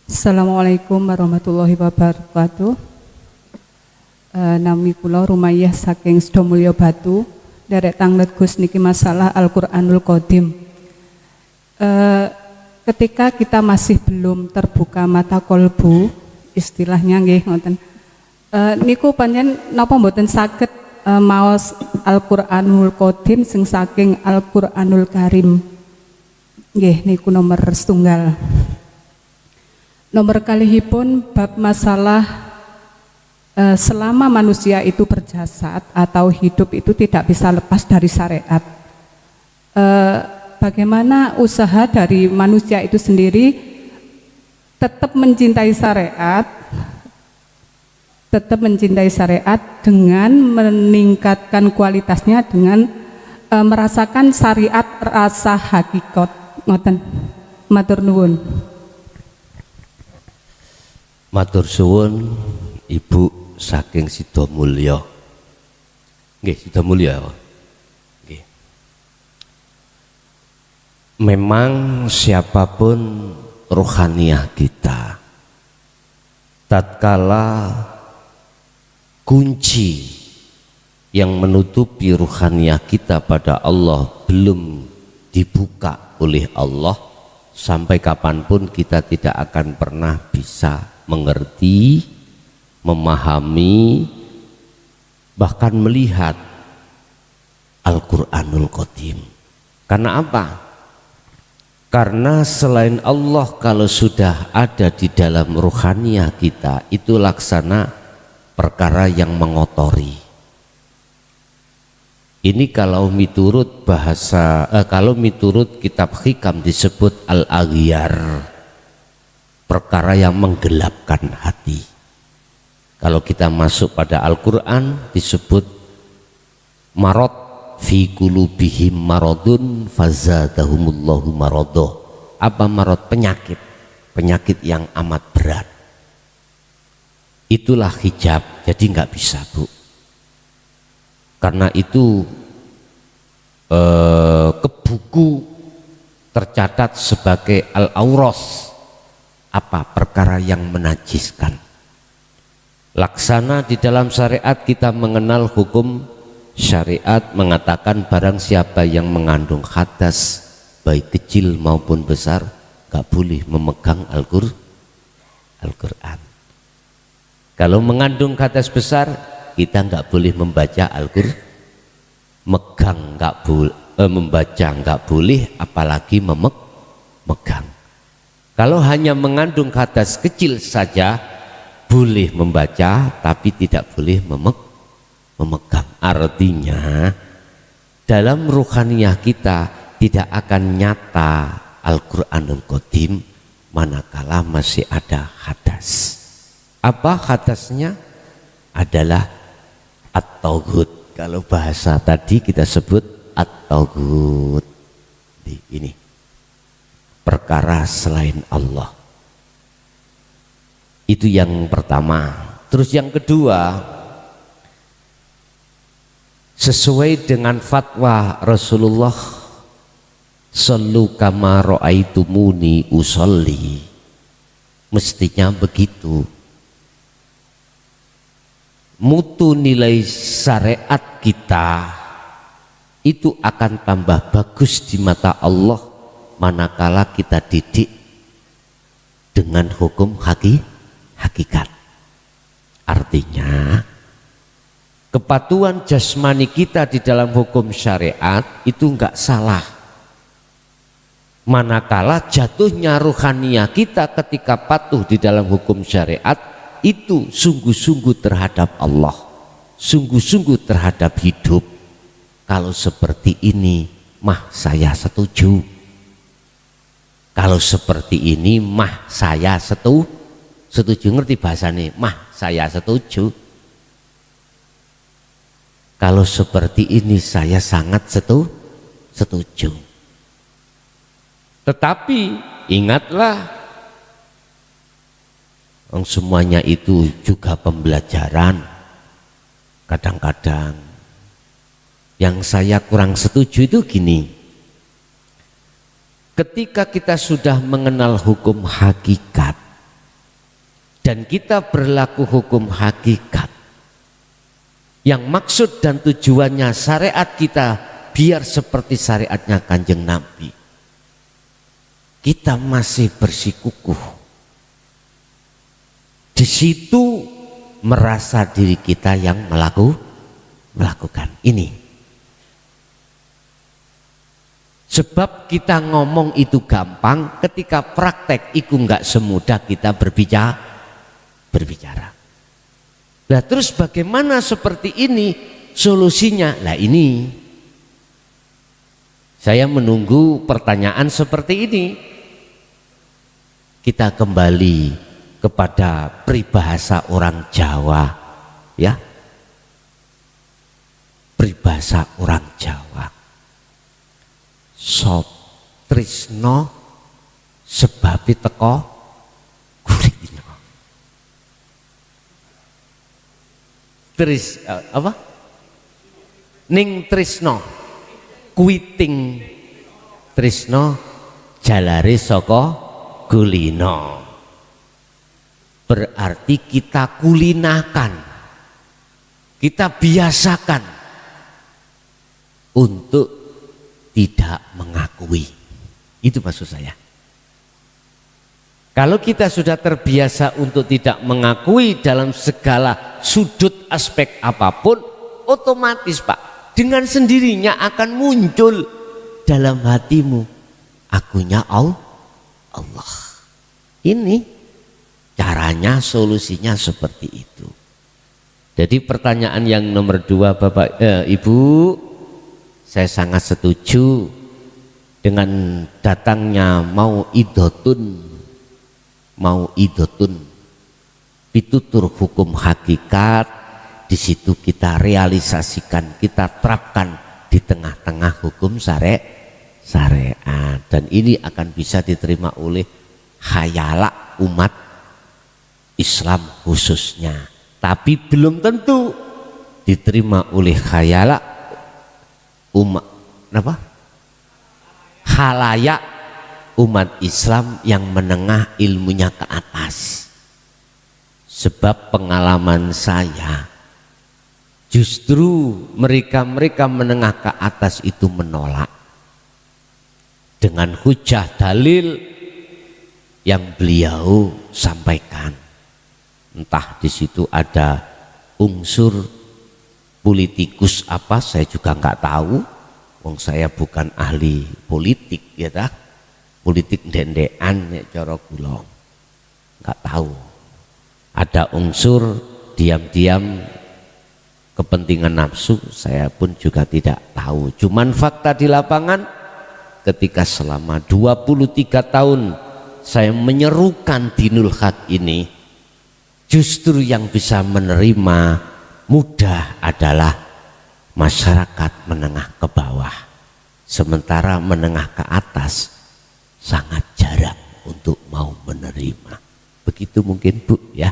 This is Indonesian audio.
Assalamualaikum warahmatullahi wabarakatuh. Nami kula Rumayyah saking Sidomulyo Batu, derek tanglet Gus niki masalah Al-Qur'anul Qadim. Ketika kita masih belum terbuka mata kolbu, istilahnya nggih ngoten. Niku panjen napa mboten saged maos Al-Qur'anul Qadim sing saking Al-Qur'anul Karim. Nggih niku nomor setunggal. Nomor kalihipun bab masalah selama manusia itu berjasad atau hidup itu tidak bisa lepas dari syariat. Bagaimana usaha dari manusia itu sendiri tetap mencintai syariat dengan meningkatkan kualitasnya dengan merasakan syariat rasa hakikat. Ngoten. Matur nuwun. Matur suwun Ibu saking Sidomulyo. Nggih, Sidomulyo. Nggih. Memang siapapun rohaniah kita, tatkala kunci yang menutupi rohaniah kita pada Allah belum dibuka oleh Allah, sampai kapanpun kita tidak akan pernah bisa mengerti, memahami, bahkan melihat Al-Qur'anul Qadim. Karena apa? Karena selain Allah kalau sudah ada di dalam ruhaniah kita, itu laksana perkara yang mengotori. Ini kalau miturut kalau miturut kitab hikam disebut al-aghyar, perkara yang menggelapkan hati. Kalau kita masuk pada Al-Quran disebut marad fi qulubihim maradun fazadahumullahu maradoh. Apa marad? Penyakit yang amat berat. Itulah hijab, jadi nggak bisa, Bu. Karena itu ke buku tercatat sebagai al-auros, apa? Perkara yang menajiskan. Laksana di dalam syariat kita mengenal hukum syariat mengatakan barang siapa yang mengandung hadas baik kecil maupun besar gak boleh memegang Al-Quran. Kalau mengandung hadas besar kita nggak boleh membaca Al-Qur'an, membaca nggak boleh, apalagi memegang. Kalau hanya mengandung hadas kecil saja boleh membaca, tapi tidak boleh memegang. Artinya dalam ruhaniyah kita tidak akan nyata Al-Qur'anul Qadim manakala masih ada hadas. Apa hadasnya? Adalah at-taghut. Kalau bahasa tadi kita sebut at-taghut. Ini perkara selain Allah. Itu yang pertama. Terus yang kedua, sesuai dengan fatwa Rasulullah, sallu kama ra'aitumuni usolli, mestinya begitu. Mutu nilai syariat kita itu akan tambah bagus di mata Allah manakala kita didik dengan hukum hakikat. Artinya kepatuhan jasmani kita di dalam hukum syariat itu enggak salah, manakala jatuhnya ruhaniyah kita ketika patuh di dalam hukum syariat itu sungguh-sungguh terhadap Allah, sungguh-sungguh terhadap hidup. Kalau seperti ini mah saya setuju. Kalau seperti ini mah saya setuju. Ngerti bahasanya? Mah saya setuju. Kalau seperti ini saya sangat setuju. Tetapi ingatlah, semuanya itu juga pembelajaran. Kadang-kadang yang saya kurang setuju itu gini, ketika kita sudah mengenal hukum hakikat, dan kita berlaku hukum hakikat yang maksud dan tujuannya syariat kita biar seperti syariatnya Kanjeng Nabi, kita masih bersikukuh di situ, merasa diri kita yang melakukan ini. Sebab kita ngomong itu gampang, ketika praktek itu enggak semudah kita berbicara. Nah terus bagaimana seperti ini solusinya? Nah ini saya menunggu pertanyaan seperti ini. Kita kembali kepada peribahasa orang Jawa, ya, peribahasa orang Jawa. Sop trisno sebabi teko kulino. Apa? Ning trisno kuiting trisno jalare saka kulino. Berarti kita kulinakan, kita biasakan untuk tidak mengakui. Itu maksud saya. Kalau kita sudah terbiasa untuk tidak mengakui dalam segala sudut aspek apapun, otomatis Pak, dengan sendirinya akan muncul dalam hatimu, akunya Allah. Ini caranya, solusinya seperti itu. Jadi pertanyaan yang nomor 2 Bapak Ibu, saya sangat setuju dengan datangnya mau idotun pitutur hukum hakikat. Di situ kita realisasikan, kita terapkan di tengah-tengah hukum syariat, dan ini akan bisa diterima oleh khayalak umat Islam khususnya, tapi belum tentu diterima oleh khayalak khalayak umat Islam yang menengah ilmunya ke atas. Sebab pengalaman saya, justru mereka menengah ke atas itu menolak dengan hujah dalil yang beliau sampaikan. Entah di situ ada unsur politikus apa, saya juga nggak tahu. Wong saya bukan ahli politik, ya tak? Politik dendean ya cara kula. Nggak tahu. Ada unsur diam-diam kepentingan nafsu, saya pun juga tidak tahu. Cuman fakta di lapangan, ketika selama 23 tahun saya menyerukan dinul haq ini, justru yang bisa menerima mudah adalah masyarakat menengah ke bawah, sementara menengah ke atas sangat jarang untuk mau menerima. Begitu mungkin Bu, ya.